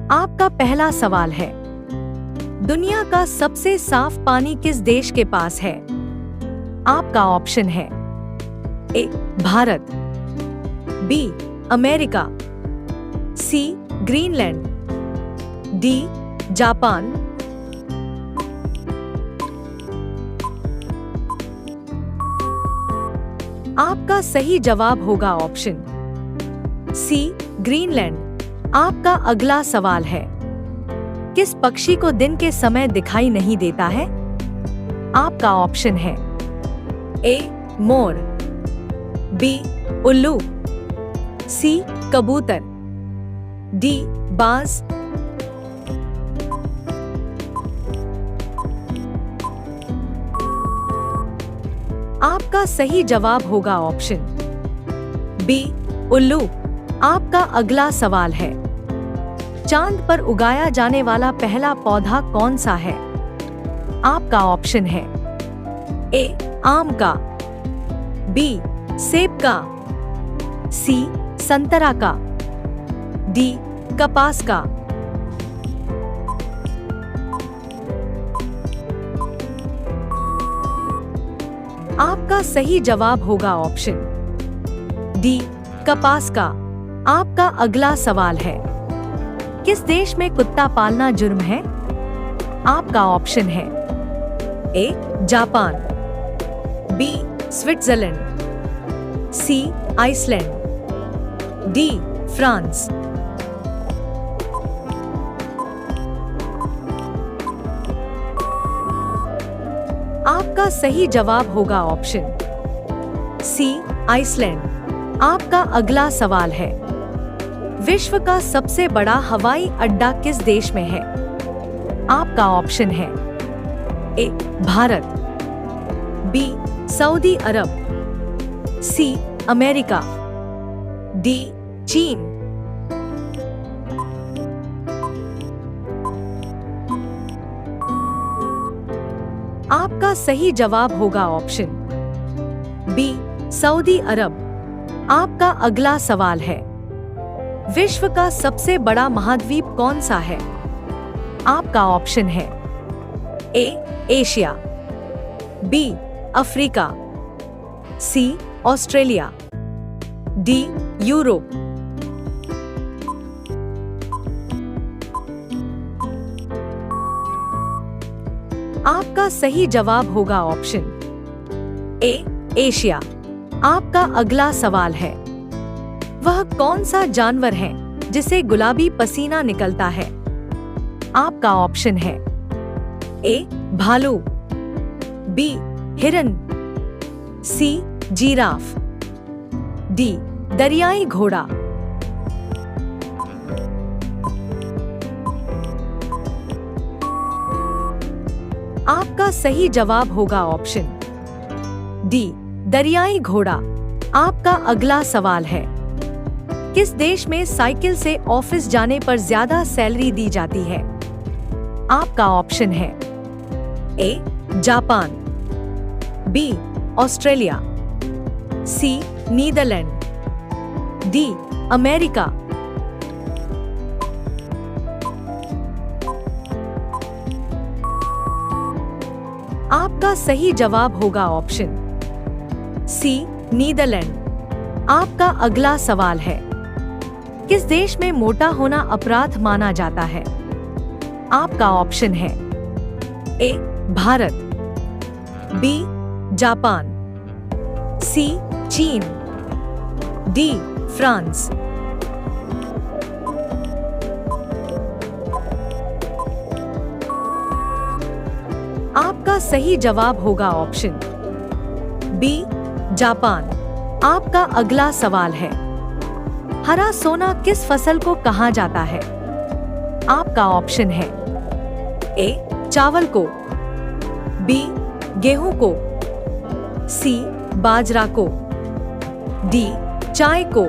आपका पहला सवाल है, दुनिया का सबसे साफ पानी किस देश के पास है? आपका ऑप्शन है A Bharat, B America, C Greenland, D Japan. आपका सही जवाब होगा ऑप्शन सी ग्रीनलैंड। आपका अगला सवाल है, किस पक्षी को दिन के समय दिखाई नहीं देता है? आपका ऑप्शन है ए मोर, बी उल्लू, सी कबूतर, डी बाज। आपका सही जवाब होगा ऑप्शन बी उल्लू। आपका अगला सवाल है, चांद पर उगाया जाने वाला पहला पौधा कौन सा है? आपका ऑप्शन है ए आम का, बी सेब का, सी संतरा का, डी कपास का। आपका सही जवाब होगा ऑप्शन डी कपास का। आपका अगला सवाल है, किस देश में कुत्ता पालना जुर्म है? आपका ऑप्शन है A Japan, B Switzerland, C Iceland, D France. आपका सही जवाब होगा ऑप्शन सी आइसलैंड। आपका अगला सवाल है, विश्व का सबसे बड़ा हवाई अड्डा किस देश में है? आपका ऑप्शन है A Bharat, B Saudi Arab, C America, D चीन। आपका सही जवाब होगा ऑप्शन बी सऊदी अरब। आपका अगला सवाल है, विश्व का सबसे बड़ा महाद्वीप कौन सा है? आपका ऑप्शन है A Asia, B Africa, C Australia, D Europe. आपका सही जवाब होगा ऑप्शन ए एशिया। आपका अगला सवाल है, वह कौन सा जानवर है जिसे गुलाबी पसीना निकलता है? आपका ऑप्शन है ए भालू, बी हिरन, सी जिराफ, डी दरियाई घोड़ा। आपका सही जवाब होगा ऑप्शन डी दरियाई घोड़ा। आपका अगला सवाल है, किस देश में साइकिल से ऑफिस जाने पर ज्यादा सैलरी दी जाती है? आपका ऑप्शन है A Japan, B Australia, C Netherland, D America. आपका सही जवाब होगा ऑप्शन सी नीदरलैंड। आपका अगला सवाल है, किस देश में मोटा होना अपराध माना जाता है? आपका ऑप्शन है ए भारत, बी जापान, सी चीन, डी फ्रांस। आपका सही जवाब होगा ऑप्शन बी जापान। आपका अगला सवाल है, हरा सोना किस फसल को कहा जाता है? आपका ऑप्शन है ए चावल को, बी गेहूं को, सी बाजरा को, डी चाय को।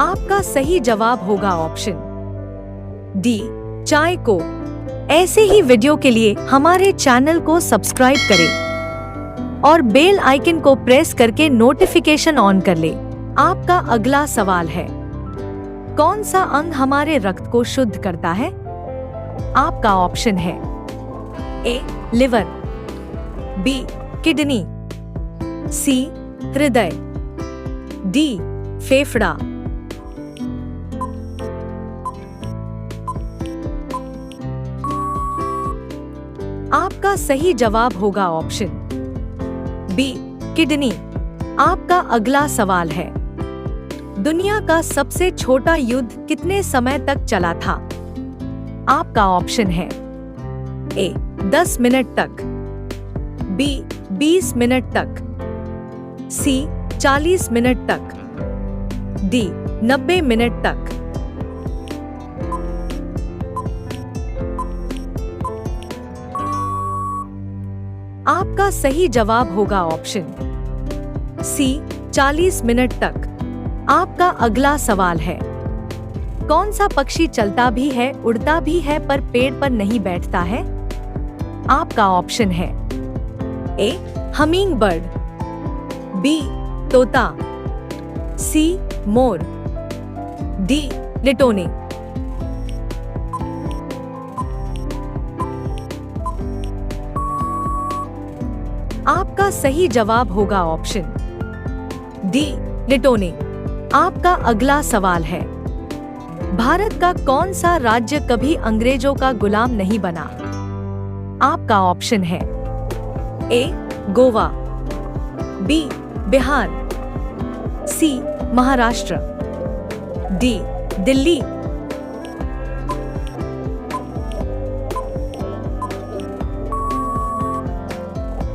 आपका सही जवाब होगा ऑप्शन डी चाय को। ऐसे ही वीडियो के लिए हमारे चैनल को सब्सक्राइब करें। और बेल आइकन को प्रेस करके नोटिफिकेशन ऑन कर ले। आपका अगला सवाल है, कौन सा अंग हमारे रक्त को शुद्ध करता है? आपका ऑप्शन है ए लिवर, बी किडनी, सी हृदय, डी फेफड़ा। आपका सही जवाब होगा ऑप्शन बी किडनी। आपका अगला सवाल है, दुनिया का सबसे छोटा युद्ध कितने समय तक चला था? आपका ऑप्शन है ए 10 मिनट तक, बी 20 मिनट तक, सी 40 मिनट तक, डी 90 मिनट तक। आपका सही जवाब होगा ऑप्शन सी 40 मिनट तक। आपका अगला सवाल है, कौन सा पक्षी चलता भी है, उड़ता भी है पर पेड़ पर नहीं बैठता है? आपका ऑप्शन है ए हमिंग बर्ड, बी तोता, सी मोर, डी लिटोने। आपका सही जवाब होगा ऑप्शन डी लिटोने। आपका अगला सवाल है, भारत का कौन सा राज्य कभी अंग्रेजों का गुलाम नहीं बना? आपका ऑप्शन है ए गोवा, बी बिहार, सी महाराष्ट्र, डी दिल्ली।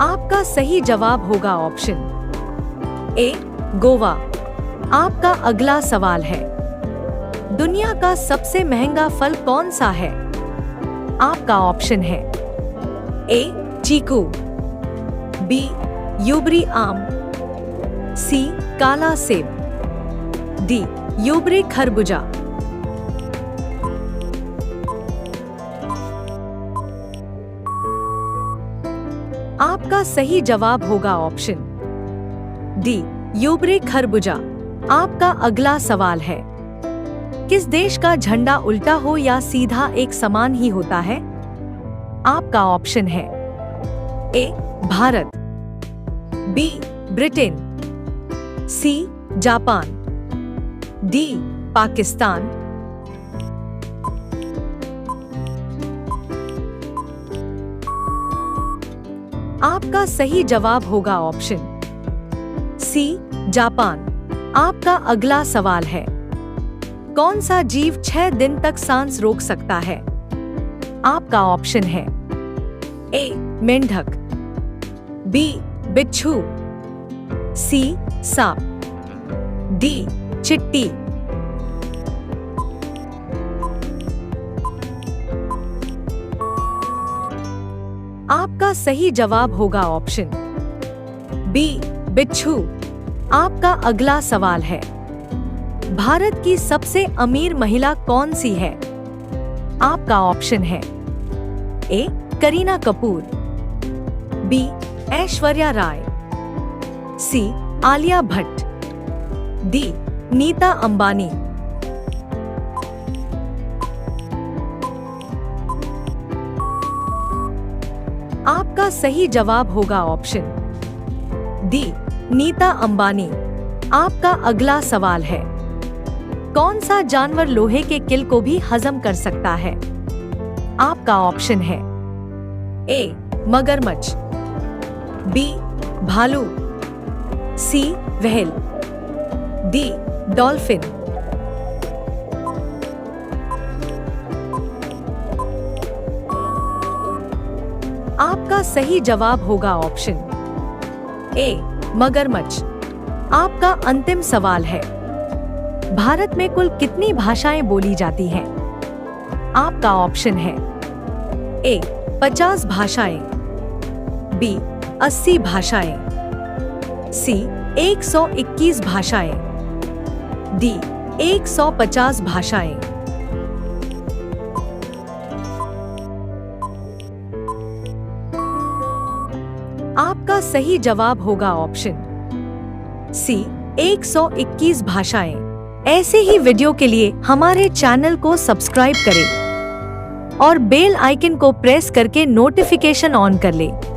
आपका सही जवाब होगा ऑप्शन ए गोवा। आपका अगला सवाल है, दुनिया का सबसे महंगा फल कौन सा है? आपका ऑप्शन है ए चीकू, बी यूबरी आम, सी काला सेब, डी यूबरी खरबूजा। आपका सही जवाब होगा ऑप्शन डी यूबरी खरबूजा। आपका अगला सवाल है, किस देश का झंडा उल्टा हो या सीधा एक समान ही होता है? आपका ऑप्शन है A Bharat, B Britain, C Japan, D Pakistan. आपका सही जवाब होगा ऑप्शन सी जापान। आपका अगला सवाल है, कौन सा जीव 6 दिन तक सांस रोक सकता है? आपका ऑप्शन है ए मेंढक, बी बिच्छू, सी सांप, डी चिट्टी। आपका सही जवाब होगा ऑप्शन बी बिच्छू। आपका अगला सवाल है, भारत की सबसे अमीर महिला कौन सी है? आपका ऑप्शन है ए करीना कपूर, बी ऐश्वर्या राय, सी आलिया भट्ट, डी नीता अंबानी। आपका सही जवाब होगा ऑप्शन डी नीता अंबानी। आपका अगला सवाल है, कौन सा जानवर लोहे के किल को भी हजम कर सकता है? आपका ऑप्शन है ए मगरमच्छ, बी भालू, सी व्हेल, डी डॉल्फिन। आपका सही जवाब होगा ऑप्शन ए मगरमच्छ। आपका अंतिम सवाल है, भारत में कुल कितनी भाषाएं बोली जाती हैं? आपका ऑप्शन है ए 50 भाषाएं, बी 80 भाषाएं, सी 121 भाषाएं, डी 150 भाषाएं। आपका सही जवाब होगा ऑप्शन सी 121 भाषाएं। ऐसे ही वीडियो के लिए हमारे चैनल को सब्सक्राइब करें और बेल आइकन को प्रेस करके नोटिफिकेशन ऑन कर लें।